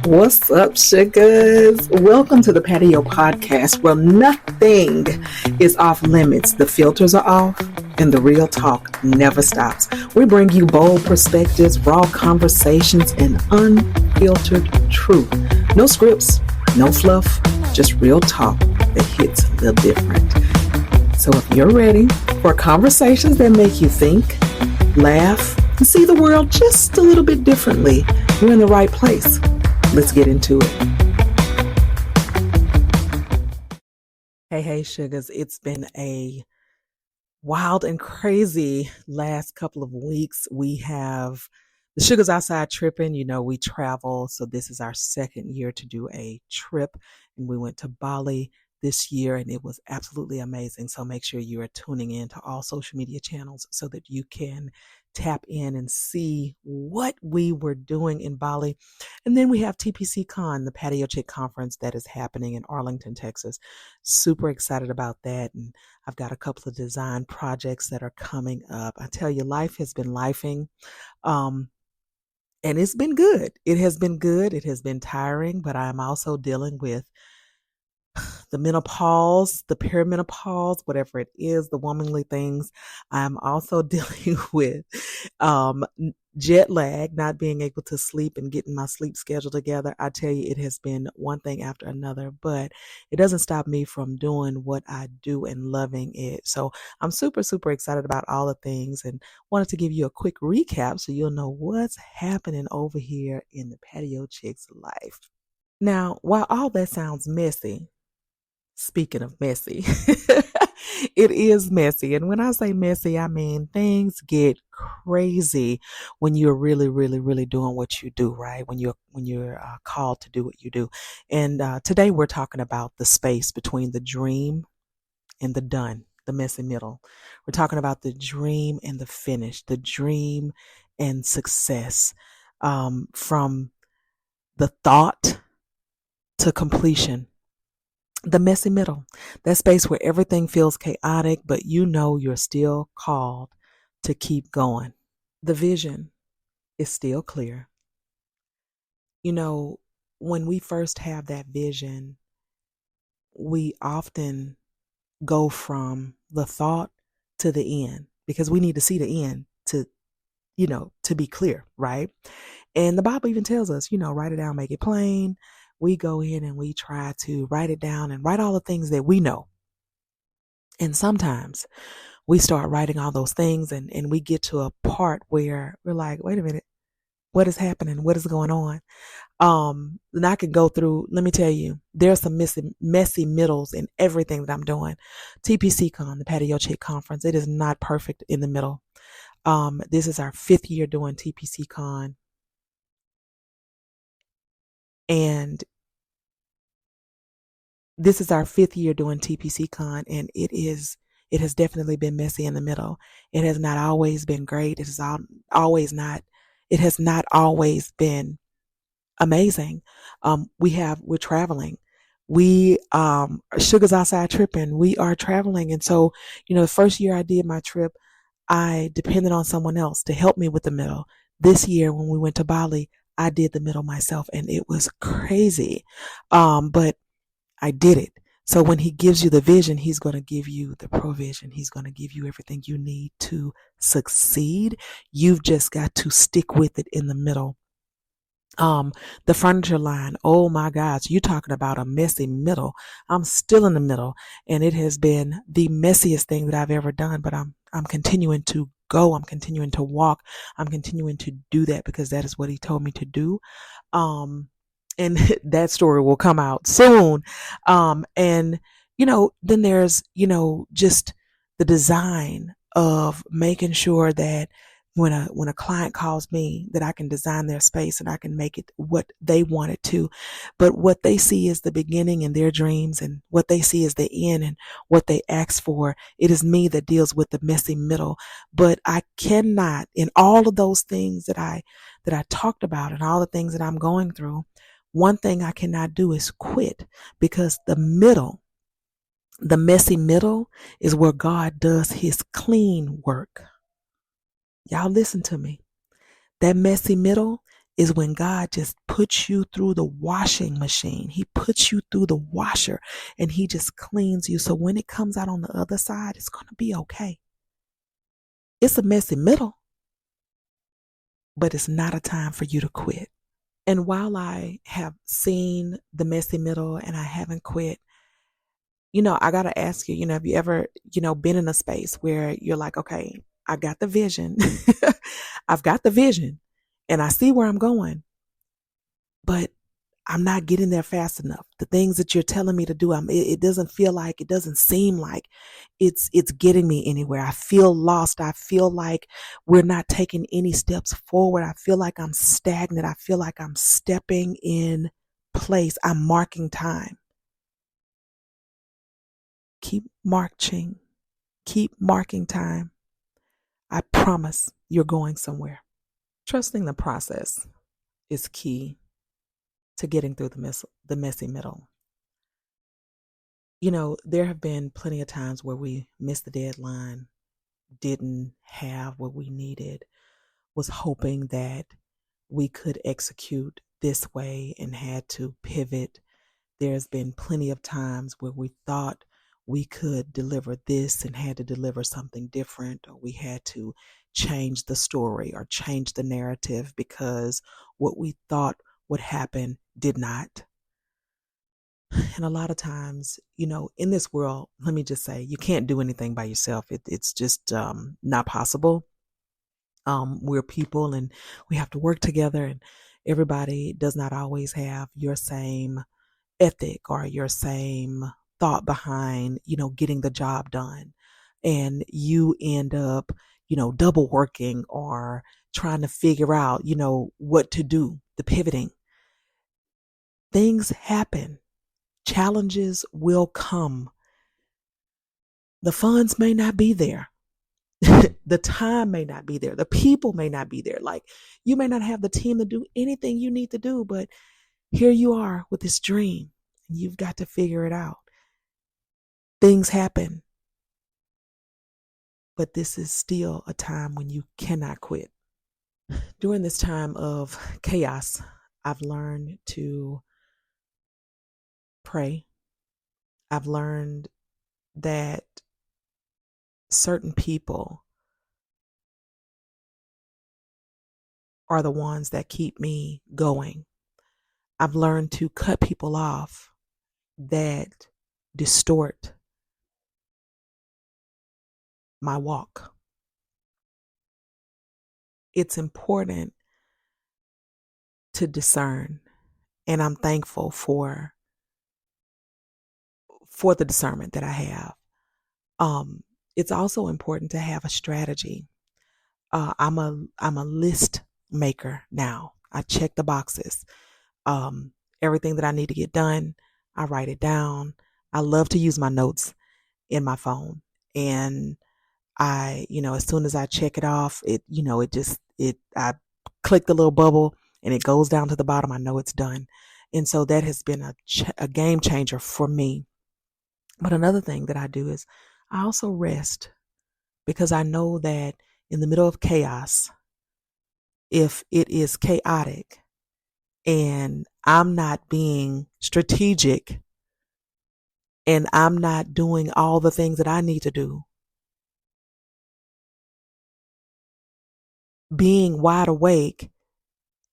What's up, sugars? Welcome to the Patio Podcast, where nothing is off limits. The filters are off, and the real talk never stops. We bring you bold perspectives, raw conversations, and unfiltered truth. No scripts, no fluff, just real talk that hits a little different. So if you're ready for conversations that make you think, laugh, and see the world just a little bit differently, you're in the right place. Let's get into it. Hey, sugars. It's been a wild and crazy last couple of weeks. We have the Sugars Outside tripping. You know, we travel. So this is our second year to do a trip. And we went to Bali this year and it was absolutely amazing. So make sure you are tuning in to all social media channels so that you can tap in and see what we were doing in Bali. And then we have TPCCON, the Patio Chick Conference that is happening in Arlington, Texas. Super excited about that. And I've got a couple of design projects that are coming up. I tell you, life has been lifing. And it's been good. It has been good. It has been tiring, but I'm also dealing with the menopause, the perimenopause, whatever it is, the womanly things. I'm also dealing with jet lag, not being able to sleep and getting my sleep schedule together. I tell you, it has been one thing after another, but it doesn't stop me from doing what I do and loving it. So I'm super, super excited about all the things and wanted to give you a quick recap so you'll know what's happening over here in the Patio Chick's life. Now, while all that sounds messy, speaking of messy, it is messy. And when I say messy, I mean things get crazy when you're really, really, really doing what you do, right? When you're called to do what you do. And today we're talking about the space between the dream and the done, the messy middle. We're talking about the dream and the finish, the dream and success, from the thought to completion. The messy middle, that space where everything feels chaotic, but you know you're still called to keep going. The vision is still clear. You know, when we first have that vision, we often go from the thought to the end because we need to see the end to be clear, right? And the Bible even tells us, write it down, make it plain. We go in and we try to write it down and write all the things that we know. And sometimes we start writing all those things and we get to a part where we're like, wait a minute, what is happening? What is going on? And I could go through, let me tell you, there's some messy middles in everything that I'm doing. TPCCON, the Patio Chick Conference, it is not perfect in the middle. This is our 5th year doing TPCCON. And this is our 5th year doing TPCCON, and it has definitely been messy in the middle. It has not always been great. It has not always been amazing. We're traveling. Sugars Outside tripping. We are traveling. And so, the first year I did my trip, I depended on someone else to help me with the middle. This year when we went to Bali, I did the middle myself and it was crazy. But I did it. So when he gives you the vision, he's going to give you the provision. He's going to give you everything you need to succeed. You've just got to stick with it in the middle. The furniture line. Oh my gosh, you talking about a messy middle. I'm still in the middle and it has been the messiest thing that I've ever done, but I'm continuing to go. I'm continuing to walk. I'm continuing to do that because that is what he told me to do. And that story will come out soon. And then there's, just the design of making sure that when a client calls me, that I can design their space and I can make it what they want it to. But what they see is the beginning in their dreams, and what they see is the end and what they ask for. It is me that deals with the messy middle. But I cannot, in all of those things that I talked about and all the things that I'm going through, one thing I cannot do is quit, because the messy middle is where God does his clean work. Y'all listen to me. That messy middle is when God just puts you through the washing machine. He puts you through the washer and he just cleans you. So when it comes out on the other side, it's going to be okay. It's a messy middle, but it's not a time for you to quit. And while I have seen the messy middle and I haven't quit, I got to ask you, have you ever, been in a space where you're like, okay, I got the vision. I've got the vision and I see where I'm going, but I'm not getting there fast enough. The things that you're telling me to do, it doesn't feel like, it doesn't seem like it's getting me anywhere. I feel lost. I feel like we're not taking any steps forward. I feel like I'm stagnant. I feel like I'm stepping in place. I'm marking time. Keep marching. Keep marking time. I promise you're going somewhere. Trusting the process is key to getting through the messy middle. There have been plenty of times where we missed the deadline, didn't have what we needed, was hoping that we could execute this way and had to pivot. There's been plenty of times where we thought we could deliver this and had to deliver something different, or we had to change the story or change the narrative because what we thought would happen did not. And a lot of times, in this world, let me just say, you can't do anything by yourself. It's just not possible. We're people and we have to work together, and everybody does not always have your same ethic or your same thought behind, getting the job done. And you end up, double working or trying to figure out, what to do, the pivoting. Things happen. Challenges will come. The funds may not be there. The time may not be there. The people may not be there. Like, you may not have the team to do anything you need to do, but here you are with this dream and you've got to figure it out. Things happen, but this is still a time when you cannot quit. During this time of chaos, I've learned to pray. I've learned that certain people are the ones that keep me going. I've learned to cut people off that distort my walk. It's important to discern, and I'm thankful for the discernment that I have. It's also important to have a strategy. I'm a list maker now. I check the boxes. Everything that I need to get done, I write it down. I love to use my notes in my phone, and I, as soon as I check it off, I click the little bubble and it goes down to the bottom. I know it's done. And so that has been a game changer for me. But another thing that I do is I also rest, because I know that in the middle of chaos, if it is chaotic and I'm not being strategic and I'm not doing all the things that I need to do, being wide awake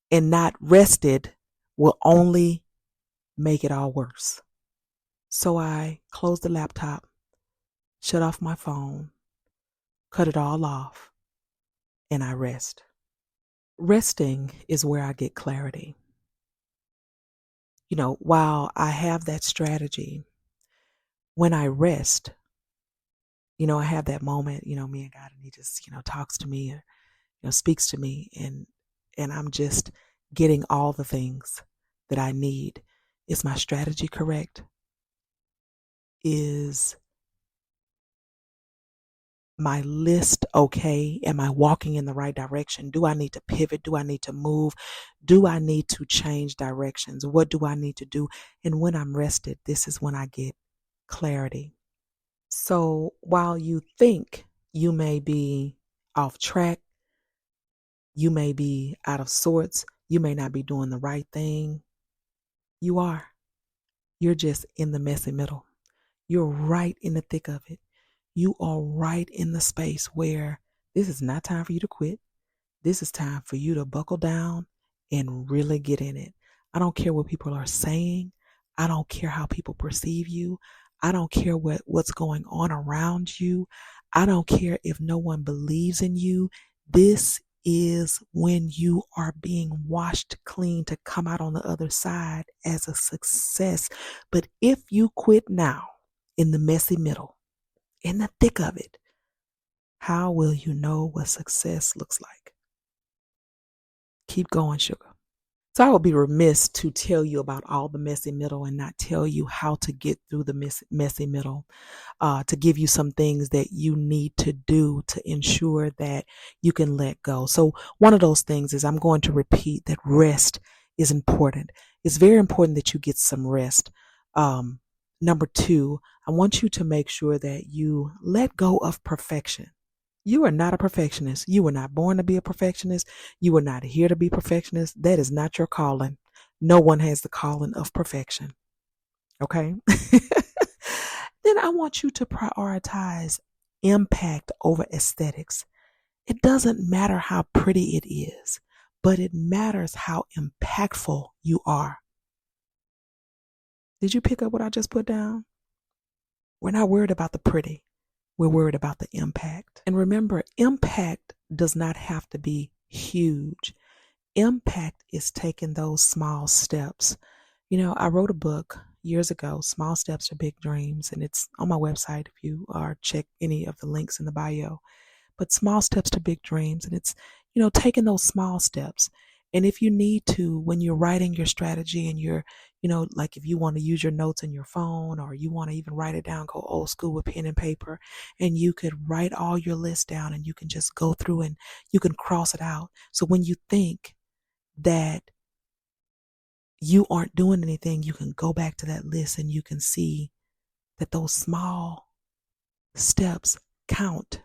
and not rested will only make it all worse. So I close the laptop, shut off my phone, cut it all off, and I rest. Resting is where I get clarity. While I have that strategy, when I rest, I have that moment, me and God, and he just, talks to me, or, speaks to me, and I'm just getting all the things that I need. Is my strategy correct? Is my list okay? Am I walking in the right direction? Do I need to pivot? Do I need to move? Do I need to change directions? What do I need to do? And when I'm rested, this is when I get clarity. So while you think you may be off track, you may be out of sorts, You may not be doing the right thing. You are. You're just in the messy middle. You're right in the thick of it. You are right in the space where this is not time for you to quit. This is time for you to buckle down and really get in it. I don't care what people are saying. I don't care how people perceive you. I don't care what's going on around you. I don't care if no one believes in you. This is when you are being washed clean to come out on the other side as a success. But if you quit now in the messy middle, in the thick of it, how will you know what success looks like? Keep going, sugar. So I would be remiss to tell you about all the messy middle and not tell you how to get through the messy middle, to give you some things that you need to do to ensure that you can let go. So one of those things is I'm going to repeat that rest is important. It's very important that you get some rest. Number two, I want you to make sure that you let go of perfection. You are not a perfectionist. You were not born to be a perfectionist. You were not here to be perfectionist. That is not your calling. No one has the calling of perfection. Okay? Then I want you to prioritize impact over aesthetics. It doesn't matter how pretty it is, but it matters how impactful you are. Did you pick up what I just put down? We're not worried about the pretty. We're worried about the impact. And remember, impact does not have to be huge. Impact is taking those small steps. You know, I wrote a book years ago, Small Steps to Big Dreams, and it's on my website if you are check any of the links in the bio. But small steps to big dreams, and it's, you know, taking those small steps. And if you need to, when you're writing your strategy and you're, you know, like if you want to use your notes in your phone or you want to even write it down, go old school with pen and paper, and you could write all your list down and you can just go through and you can cross it out. So when you think that you aren't doing anything, you can go back to that list and you can see that those small steps count.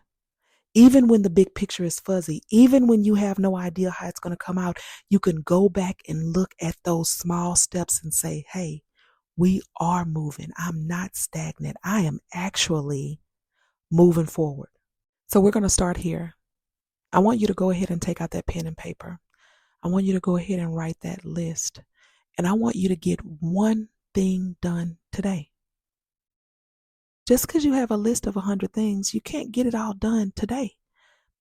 Even when the big picture is fuzzy, even when you have no idea how it's going to come out, you can go back and look at those small steps and say, hey, we are moving. I'm not stagnant. I am actually moving forward. So we're going to start here. I want you to go ahead and take out that pen and paper. I want you to go ahead and write that list. And I want you to get one thing done today. Just because you have a list of 100 things, you can't get it all done today.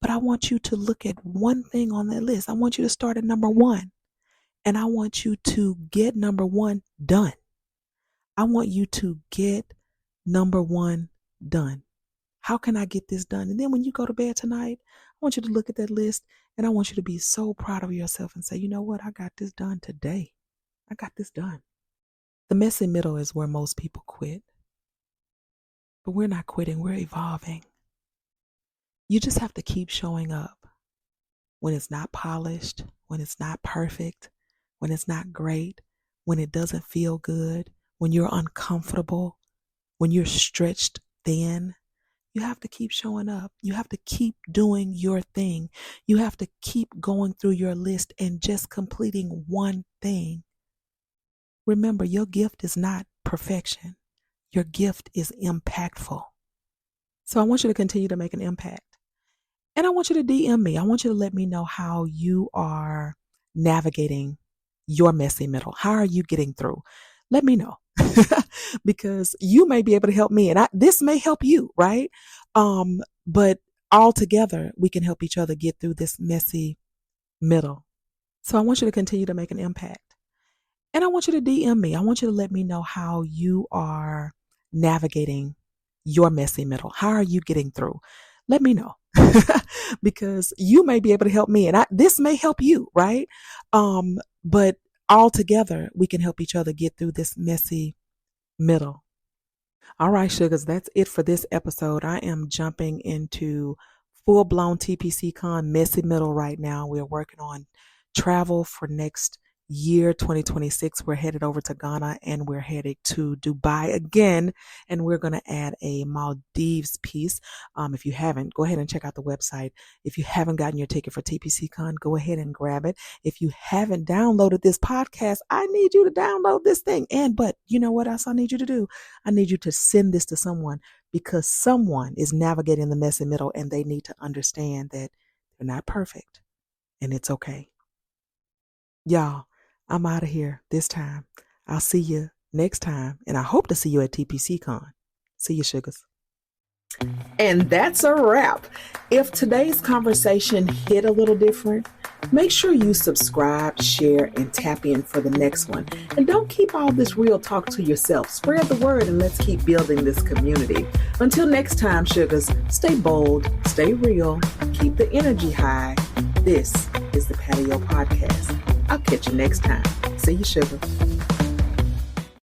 But I want you to look at one thing on that list. I want you to start at number one. And I want you to get number one done. I want you to get number one done. How can I get this done? And then when you go to bed tonight, I want you to look at that list and I want you to be so proud of yourself and say, you know what? I got this done today. I got this done. The messy middle is where most people quit. But we're not quitting, we're evolving. You just have to keep showing up when it's not polished, when it's not perfect, when it's not great, when it doesn't feel good, when you're uncomfortable, when you're stretched thin. You have to keep showing up. You have to keep doing your thing. You have to keep going through your list and just completing one thing. Remember, your gift is not perfection. Your gift is impactful. So I want you to continue to make an impact. And I want you to DM me. I want you to let me know how you are navigating your messy middle. How are you getting through? Let me know. Because you may be able to help me and this may help you, right? But all together, we can help each other get through this messy middle. So I want you to continue to make an impact. And I want you to DM me. I want you to let me know how you are navigating your messy middle. How are you getting through? Let me know. Because you may be able to help me and this may help you, right? But all together, we can help each other get through this messy middle. All right, sugars, that's it for this episode. I am jumping into full-blown TPCCON messy middle right now. We're working on travel for next year 2026. We're headed over to Ghana and we're headed to Dubai again. And we're going to add a Maldives piece. If you haven't, go ahead and check out the website. If you haven't gotten your ticket for TPCCON, go ahead and grab it. If you haven't downloaded this podcast, I need you to download this thing. But you know what else I need you to do? I need you to send this to someone, because someone is navigating the messy middle and they need to understand that they're not perfect and it's okay. Y'all, I'm out of here this time. I'll see you next time, and I hope to see you at TPCCON. See you, sugars. And that's a wrap. If today's conversation hit a little different, make sure you subscribe, share, and tap in for the next one. And don't keep all this real talk to yourself. Spread the word and let's keep building this community. Until next time, sugars, stay bold, stay real, keep the energy high. This is the Patio Podcast. I'll catch you next time. See you, sugar.